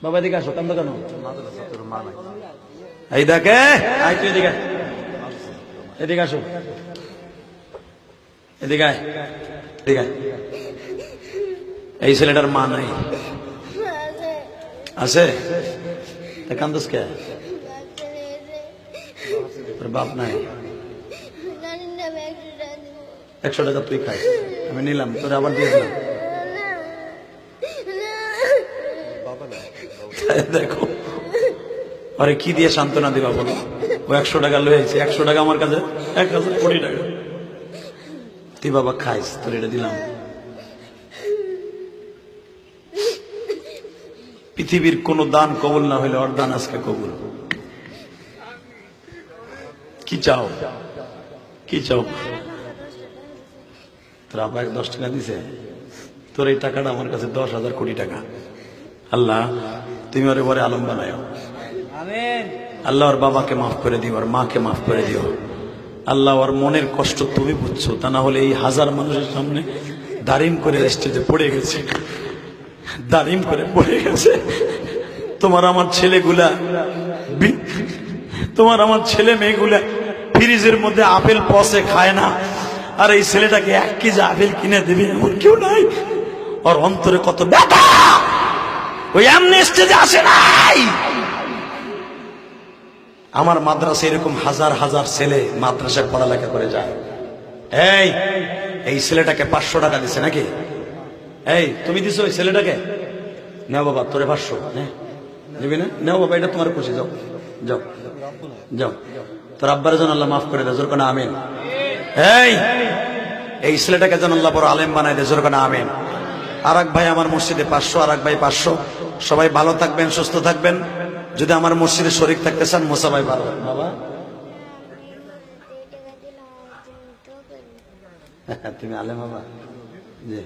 বাবা এদিকে আসো, কান্দো কেন? এই দেখে, আয় তুই এদিকে, এদিকে আসো, এদিকে আয়, এদিকে আয়। এই ছেলেটার মা নাই, আছে? তা কান্দোস কে? তোর বাপ নাই? 100 টাকা তুই খাই, আমি নিলাম, তোর আবার দিয়ে দিলাম। দেখো আরে কি দিয়ে সান্ত্বনা দিবা বলো? ও 100 টাকা লয়েছে, 100 টাকা আমার কাছে 1000 কোটি টাকা। তুই বাবা খাইস, তোর এটা দিলাম। পৃথিবীর কোন দান কবুল না হইলে ওর দান আজকে কবুল। কি চাও? কি চাও? তোর আব্বা 10 টাকা দিছে, তোর এই টাকাটা আমার কাছে 10,000 কোটি টাকা। আল্লাহ তুমি ওর এবারে আলম বানায়। আল্লাহ ওর বাবাকে মাফ করে দিও, ওর মাকে মাফ করে দিও। আল্লাহ ওর মনের কষ্ট তুমি বুঝছো, তা না হলে এই হাজার মানুষের সামনে দাঁড়িম করে স্টেজে পড়ে গেছে, দাঁড়িম করে পড়ে গেছে। তোমার আমার ছেলেগুলা, তোমার আমার ছেলে মেয়েগুলা ফ্রিজের মধ্যে আপেল পচে খায় না, আর এই ছেলেটাকে 1 কেজি আপেল কিনে দেবে এমন কেউ নাই। ওর অন্তরে কত ব্যথা, ওই এমনি স্টেজে আসে নাই। আমার মাদ্রাসা এরকম হাজার হাজার ছেলে মাদ্রাসায় পড়ালেখা করে যায়। এই ছেলেটাকে 500 টাকা দিছে নাকি? এই তুমি দিছো ওই ছেলেটাকে? নাও বাবা তোরে 500 নিবি না? নাও বাবা, এটা তোমার খুশি, যাও যাও যাও। তোর আব্বার যেন আল্লাহ মাফ করে দেয়, জোর করে আমিন। এই ছেলেটাকে যেন আল্লাহ বড় আলেম বানায় দেয়, জোর করে আমিন। আর এক ভাই আমার মসজিদে 500, আর এক ভাই 500। সবাই ভালো থাকবেন, সুস্থ থাকবেন। যদি আমার মসজিদে শরীক থাকতে চান, মোসা ভাই ভালো বাবা। তুমি আলেম বাবা জি।